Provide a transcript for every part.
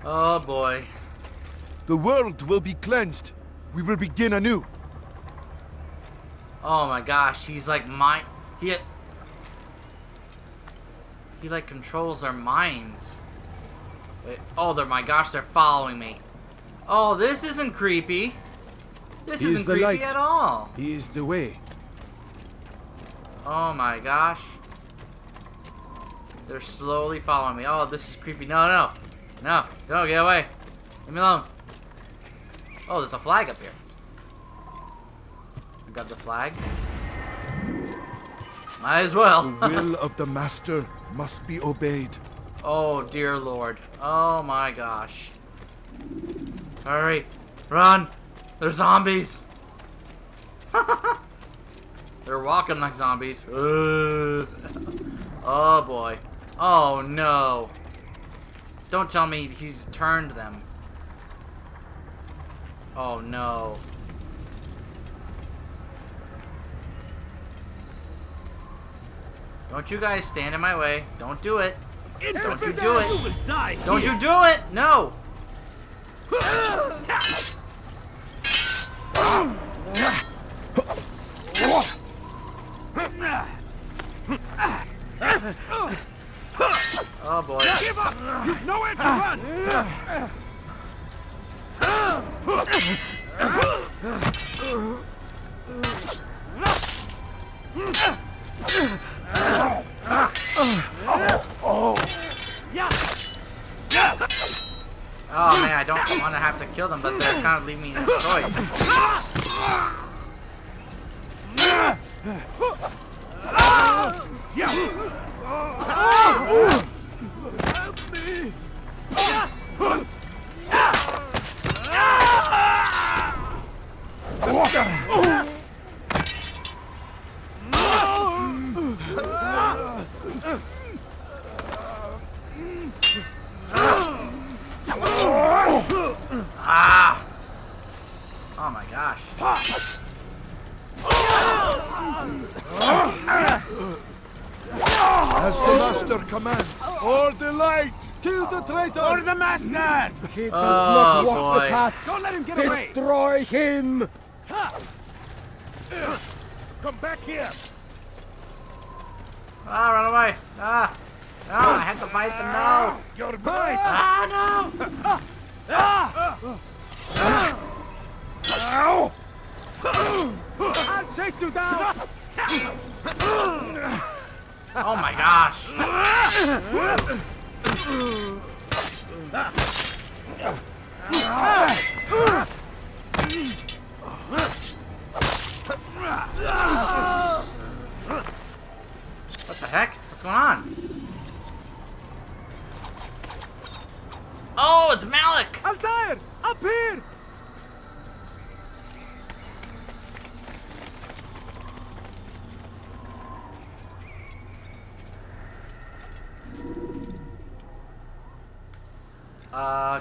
Oh boy. The world will be cleansed. We will begin anew. Oh my gosh, he's like he like controls our minds. Wait, oh, my gosh, they're following me. Oh, this isn't creepy. This He is isn't the creepy light. at all. He is the way. Oh my gosh. They're slowly following me. Oh, this is creepy. No, no. No. Go, get away. Leave me alone. Oh, there's a flag up here. I got the flag. Might as well. The will of the Master must be obeyed. Oh, dear Lord. Oh my gosh. Hurry. Run. They're zombies. They're walking like zombies. Oh boy. Oh no. Don't tell me he's turned them. Oh no. Don't you guys stand in my way. Don't do it. Don't you do it. Don't you do it. No. Oh boy. Give up! You've nowhere to run! Oh man, I don't want to have to kill them, but they're kind of leaving me no choice. Help me! Ah! Oh my gosh. As the Master commands. For the light. Kill the traitor! For the master! The kid does Oh, not walk boy. the path. Don't let him get away! Destroy him! Come back here! Ah, run away. Ah. No, I have to fight them now. You're mine! Ah, no. I'll chase you down! Oh my gosh. What the heck? What's going on? Oh, it's Malik! Altair! Up here!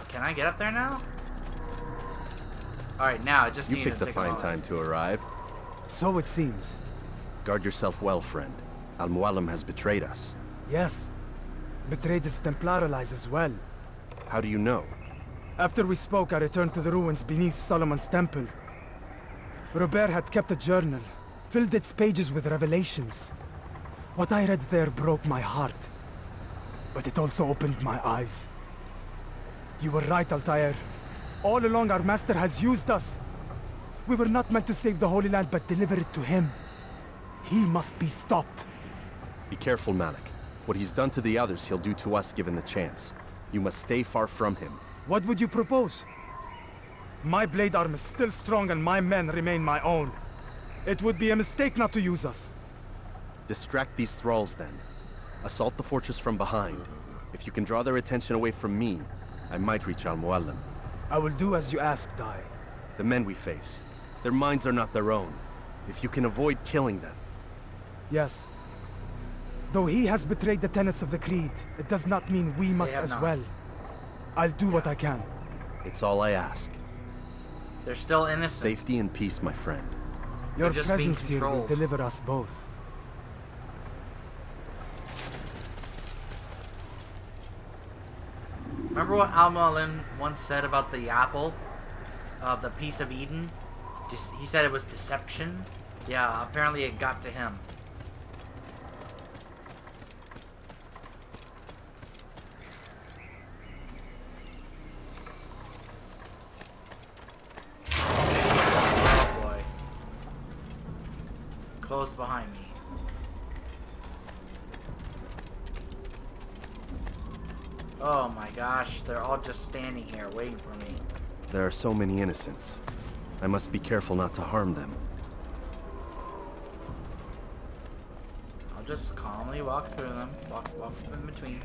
Can I get up there now? Alright, now I just You need picked to a take fine off. time to arrive. So it seems. Guard yourself well, friend. Al-Mualim has betrayed us. Yes. Betrayed his Templar allies as well. How do you know? After we spoke, I returned to the ruins beneath Solomon's temple. Robert had kept a journal, filled its pages with revelations. What I read there broke my heart. But it also opened my eyes. You were right, Altair. All along our master has used us. We were not meant to save the Holy Land, but deliver it to him. He must be stopped. Be careful, Malik. What he's done to the others, he'll do to us given the chance. You must stay far from him. What would you propose? My blade arm is still strong and my men remain my own. It would be a mistake not to use us. Distract these thralls, then. Assault the fortress from behind. If you can draw their attention away from me, I might reach Al-Mualim. I will do as you ask, Dai. The men we face, their minds are not their own. If you can avoid killing them. Yes. Though he has betrayed the tenets of the Creed, it does not mean we must have as not. well. I'll do what I can. It's all I ask. They're still innocent. Safety and peace, my friend. Your just being presence here will controlled. deliver us both. Remember what Al-Mualim once said about the apple? The piece of Eden? He said it was deception. Yeah, apparently it got to him. Oh boy. Close behind me. Oh my gosh, they're all just standing here waiting for me. There are so many innocents. I must be careful not to harm them. I'll just calmly walk through them, walk in between.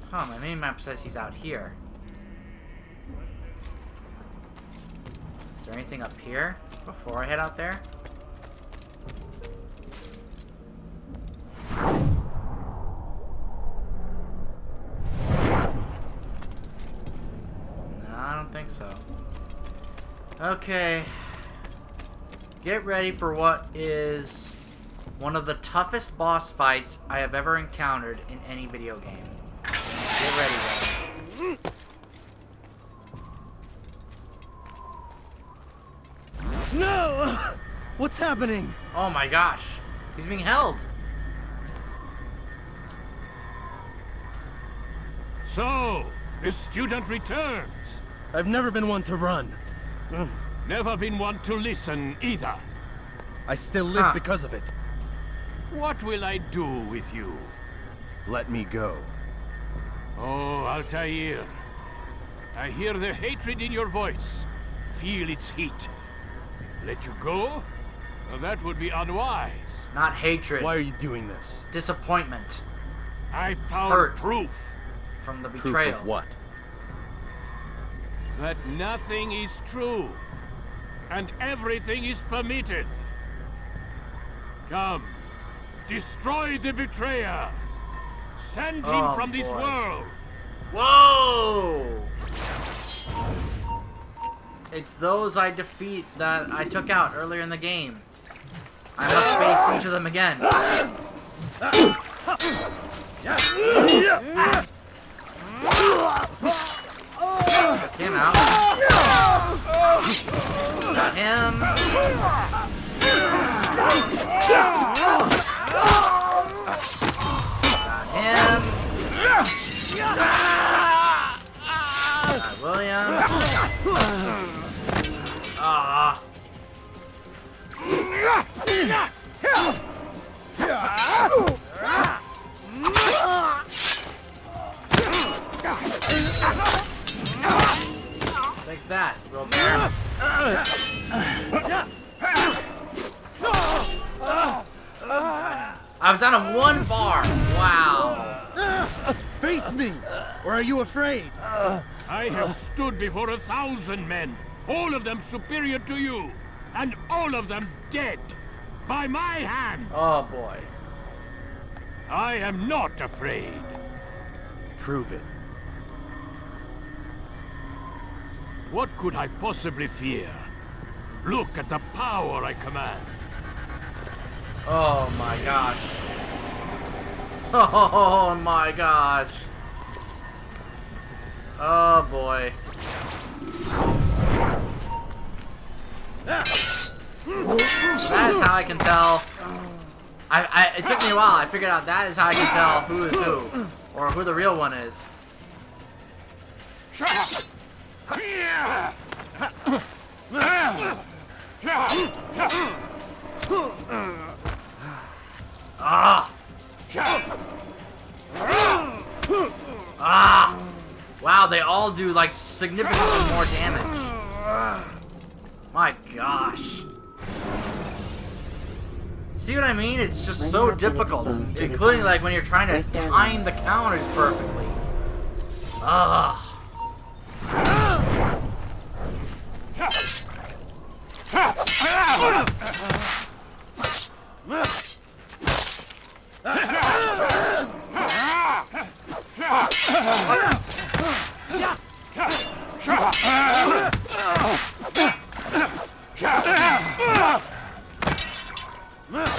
Huh, my mini-map says he's out here. Is there anything up here before I head out there? So okay, get ready for what is one of the toughest boss fights I have ever encountered in any video game. Get ready, guys. No! What's happening? Oh my gosh, he's being held. So, the student returns. I've never been one to run. Never been one to listen either. I still live because of it. What will I do with you? Let me go. Oh, Altair. I hear the hatred in your voice. Feel its heat. Let you go? Well, that would be unwise. Not hatred. Why are you doing this? Disappointment I found Hurt. proof from the Proof betrayal. of what? that nothing is true and everything is permitted. Come, destroy the betrayer. Send him from this boy. world. Whoa! It's those I defeat that I took out earlier in the game. I must face into them again. Took him out. Got him. Got him. Got William. Ah. Like that, Robert. I was out of one bar. Wow. Face me! Or are you afraid? I have stood before 1,000 men, all of them superior to you, and all of them dead by my hand. Oh boy. I am not afraid. Prove it. What could I possibly fear? Look at the power I command. Oh my gosh. Oh my gosh. Oh boy. That is how I can tell. It took me a while. I figured out that is how I can tell who is who, or who the real one is. Ah! Ah! Wow, they all do like significantly more damage. My gosh. See what I mean? It's just so difficult, including like when you're trying to time the counters perfectly. Ah. Got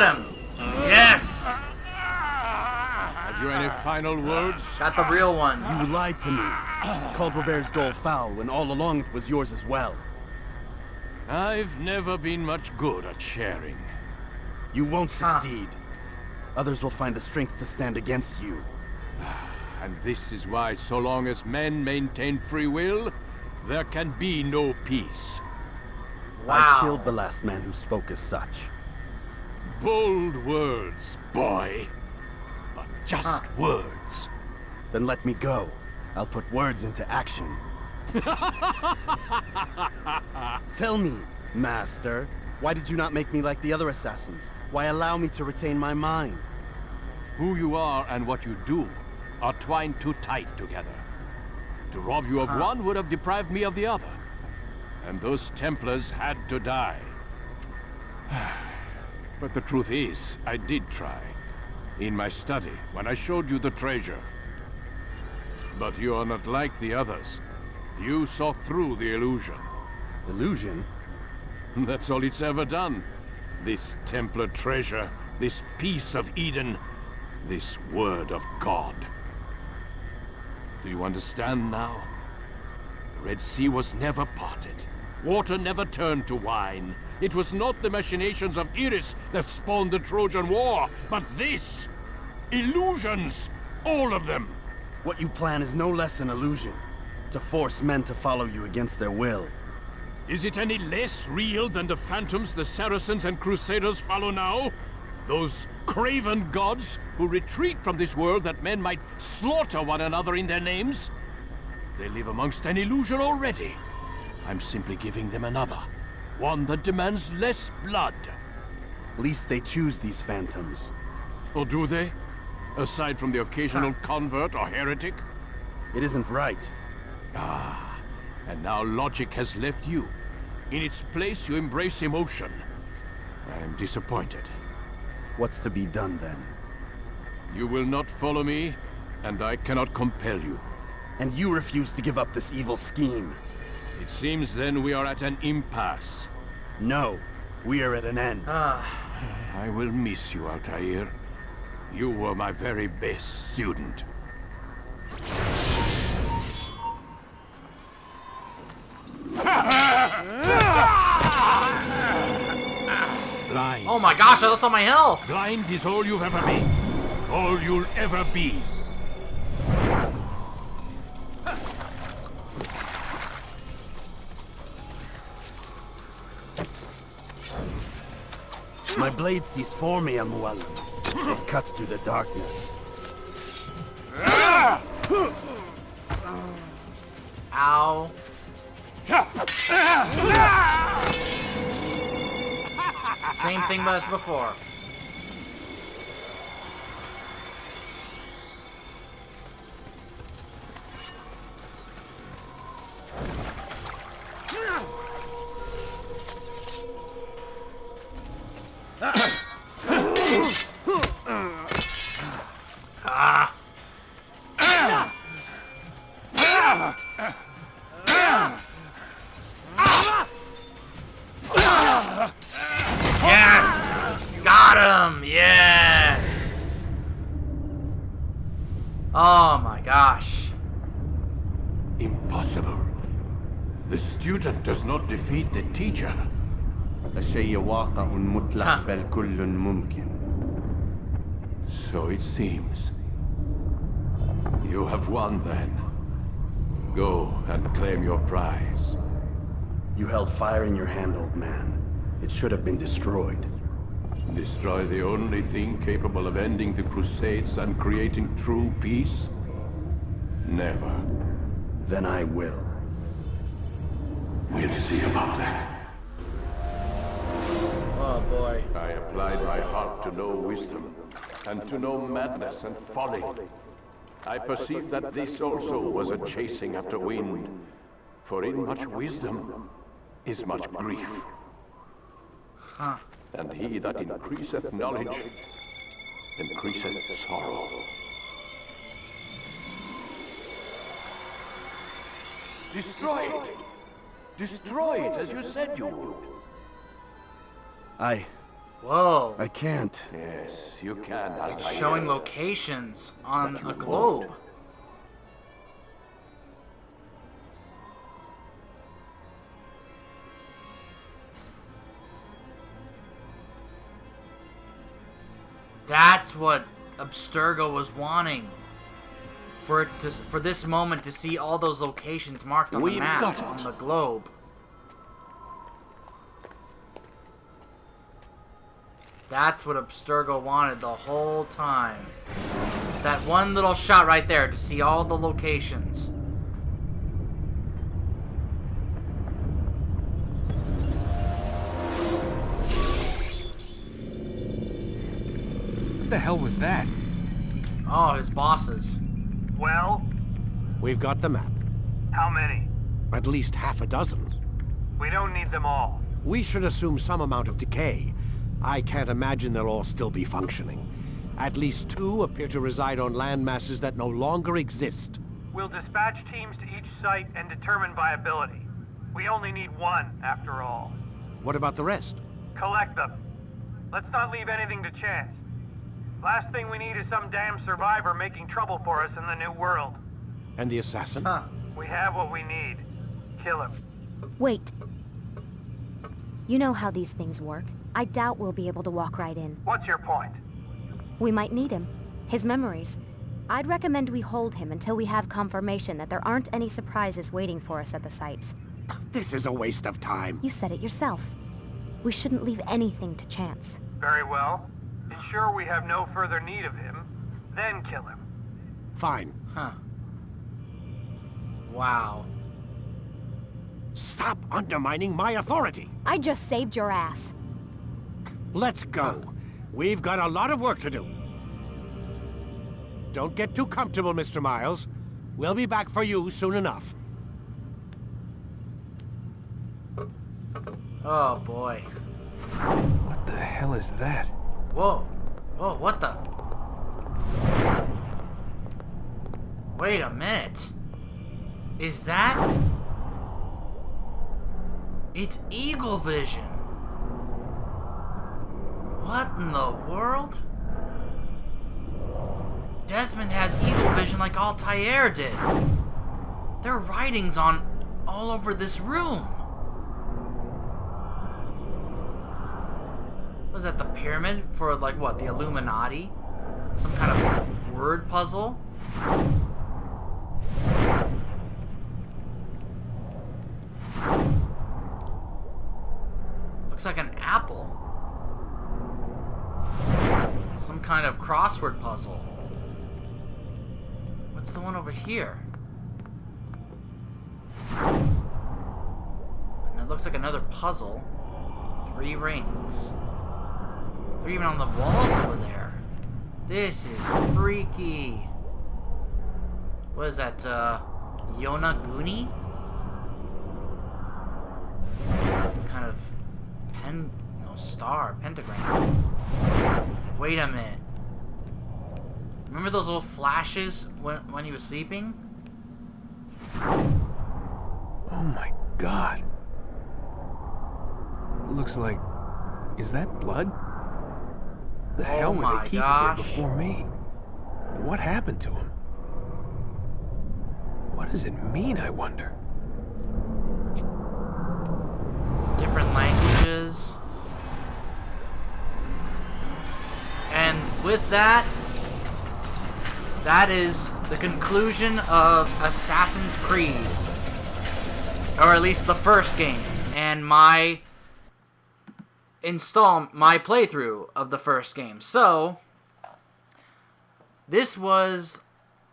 him! Yes! Have you any final words? Got the real one. You lied to me. Called Robert's goal foul when all along it was yours as well. I've never been much good at sharing. You won't succeed. Others will find the strength to stand against you. And this is why, so long as men maintain free will, there can be no peace. Wow. I killed the last man who spoke as such. Bold words, boy. But just words. Then let me go. I'll put words into action. Tell me, Master, why did you not make me like the other assassins? Why allow me to retain my mind? Who you are and what you do are twined too tight together. To rob you of one would have deprived me of the other. And those Templars had to die. But the truth is, I did try. In my study, when I showed you the treasure. But you are not like the others. You saw through the illusion. Illusion? That's all it's ever done. This Templar treasure, this piece of Eden, this word of God. Do you understand now? The Red Sea was never parted. Water never turned to wine. It was not the machinations of Iris that spawned the Trojan War, but this! Illusions! All of them! What you plan is no less an illusion. To force men to follow you against their will. Is it any less real than the phantoms the Saracens and Crusaders follow now? Those craven gods who retreat from this world that men might slaughter one another in their names? They live amongst an illusion already. I'm simply giving them another. One that demands less blood. Least they choose these phantoms. Or do they? Aside from the occasional convert or heretic? It isn't right. And now logic has left you. In its place, you embrace emotion. I am disappointed. What's to be done then? You will not follow me, and I cannot compel you. And you refuse to give up this evil scheme. It seems then we are at an impasse. No, we are at an end. I will miss you, Altair. You were my very best student. Blind. Oh my gosh, I lost all my health! Blind is all you've ever been. All you'll ever be. My blade sees for me, Muallim. It cuts through the darkness. Ow. Same thing as before. Yes! Got him! Yes! Oh my gosh. Impossible. The student does not defeat the teacher. الشيء واقع مطلق بل كل ممكن. So it seems. You have won then. Go and claim your prize. You held fire in your hand, old man. It should have been destroyed. Destroy the only thing capable of ending the Crusades and creating true peace? Never. Then I will. We'll see about that. Oh boy. I applied my heart to know wisdom, and to know madness and folly. I perceived that this also was a chasing after wind, for in much wisdom is much grief. And he that increaseth knowledge, increaseth sorrow. Destroy it! Destroy it as you said you would. Whoa. I can't. Yes, you can, Altair. It's showing locations on a globe. That's what Abstergo was wanting. For this moment to see all those locations marked on the We've map, got it. on the globe. That's what Abstergo wanted the whole time. That one little shot right there to see all the locations. What the hell was that? Oh, his bosses. Well, We've got the map. how many? At least half a dozen. We don't need them all. We should assume some amount of decay. I can't imagine they'll all still be functioning. At least 2 appear to reside on land masses that no longer exist. We'll dispatch teams to each site and determine viability. We only need 1, after all. What about the rest? Collect them. Let's not leave anything to chance. Last thing we need is some damn survivor making trouble for us in the new world. And the assassin? Huh. We have what we need. Kill him. Wait. You know how these things work. I doubt we'll be able to walk right in. What's your point? We might need him. His memories. I'd recommend we hold him until we have confirmation that there aren't any surprises waiting for us at the sites. This is a waste of time. You said it yourself. We shouldn't leave anything to chance. Very well. Ensure we have no further need of him, then kill him. Fine. Huh. Wow. Stop undermining my authority. I just saved your ass. Let's go. We've got a lot of work to do. Don't get too comfortable, Mr. Miles. We'll be back for you soon enough. Oh boy. What the hell is that? Whoa. Whoa, what the? Wait a minute. Is that... It's Eagle Vision. What in the world? Desmond has Eagle Vision like Altair did. There are writings on all over this room. Was that the pyramid for, like, what, the Illuminati? Some kind of word puzzle? Looks like an apple. Some kind of crossword puzzle. What's the one over here? And it looks like another puzzle. 3 rings. They're even on the walls over there. This is freaky. What is that, Yonaguni? Some kind of star, pentagram. Wait a minute. Remember those little flashes when he was sleeping? Oh my god. Looks like... Is that blood? The hell were my they keeping gosh. here before me? And what happened to him? What does it mean, I wonder? Different languages. And with that, that is the conclusion of Assassin's Creed. Or at least the first game. And my playthrough of the first game. So, this was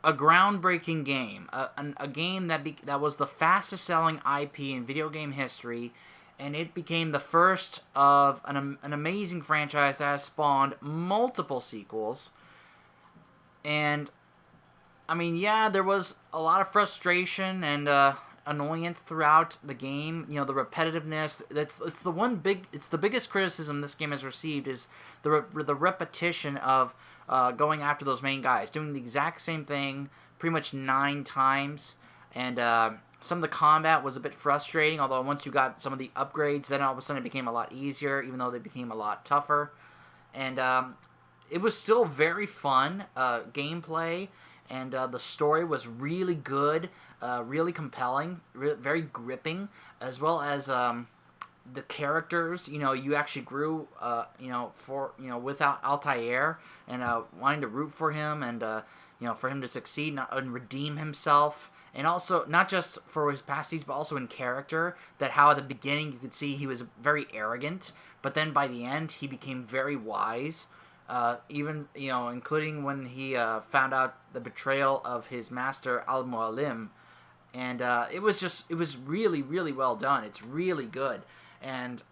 a groundbreaking game. A game that was the fastest selling IP in video game history. And it became the first of an amazing franchise that has spawned multiple sequels. And, I mean, yeah, there was a lot of frustration and annoyance throughout the game. You know, the repetitiveness. It's the biggest criticism this game has received is the repetition of going after those main guys, doing the exact same thing pretty much 9 times, and some of the combat was a bit frustrating, although once you got some of the upgrades, then all of a sudden it became a lot easier, even though they became a lot tougher. And it was still very fun gameplay, and the story was really good, really compelling, very gripping, as well as the characters. You actually grew, without Altair, and wanting to root for him, and for him to succeed and redeem himself. And also, not just for his past deeds, but also in character, that how at the beginning you could see he was very arrogant, but then by the end he became very wise, even, including when he found out the betrayal of his master Al-Mualim. And it was really, really well done. It's really good. And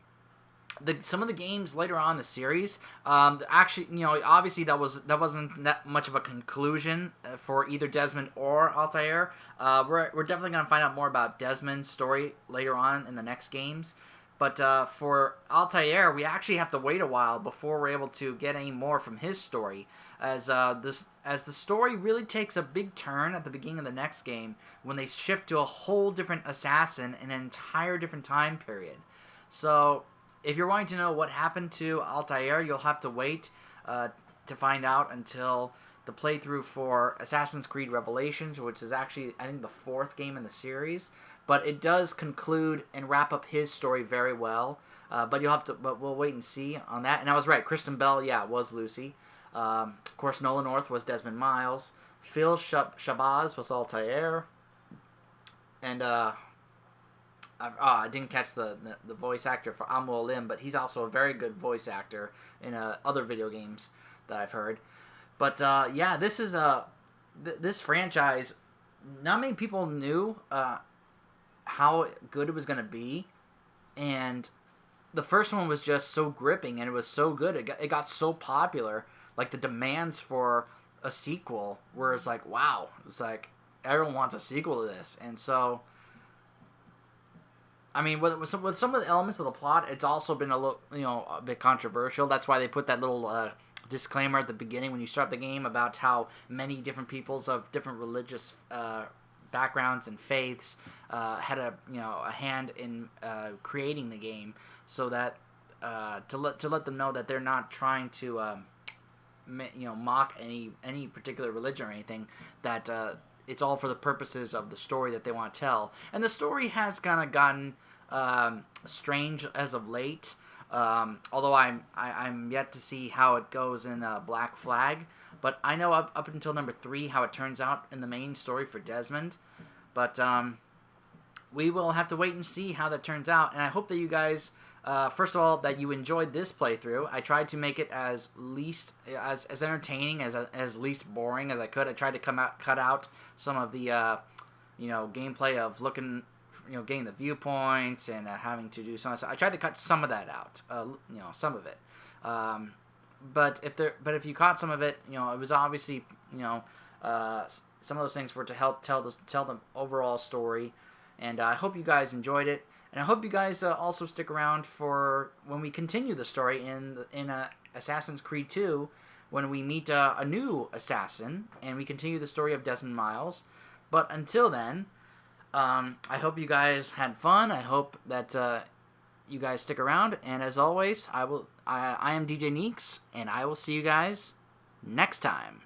some of the games later on in the series, actually, obviously that wasn't that much of a conclusion for either Desmond or Altair. We're definitely going to find out more about Desmond's story later on in the next games. But for Altair, we actually have to wait a while before we're able to get any more from his story, as the story really takes a big turn at the beginning of the next game when they shift to a whole different assassin in an entire different time period. So if you're wanting to know what happened to Altair, you'll have to wait to find out until the playthrough for Assassin's Creed Revelations, which is actually, I think, the 4th game in the series. But it does conclude and wrap up his story very well. But we'll wait and see on that. And I was right, Kristen Bell, was Lucy. Of course, Nolan North was Desmond Miles. Phil Shabazz was Altair. And I didn't catch the voice actor for Al-Mualim, but he's also a very good voice actor in other video games that I've heard. But this is this franchise. Not many people knew how good it was going to be, and the first one was just so gripping, and it was so good. It got so popular. Like, the demands for a sequel were, it's like, wow. It's like everyone wants a sequel to this, and so. I mean, with some of the elements of the plot, it's also been a bit controversial. That's why they put that little disclaimer at the beginning when you start the game about how many different peoples of different religious backgrounds and faiths had a hand in creating the game, so that to let them know that they're not trying to mock any particular religion or anything, that it's all for the purposes of the story that they want to tell. And the story has kind of gotten strange as of late, although I'm yet to see how it goes in Black Flag. But I know up until number 3 how it turns out in the main story for Desmond. But we will have to wait and see how that turns out. And I hope that you guys, first of all, that you enjoyed this playthrough. I tried to make it as entertaining, as least boring as I could. I tried to cut out some of the gameplay of looking, getting the viewpoints and having to do something. So I tried to cut some of that out, some of it. But if you caught some of it, it was obviously, some of those things were to help tell the overall story. And I hope you guys enjoyed it, and I hope you guys also stick around for when we continue the story in Assassin's Creed 2, when we meet a new assassin and we continue the story of Desmond Miles. But until then, I hope you guys had fun. I hope that you guys stick around, and as always, I am DJ Neeks, and I will see you guys next time.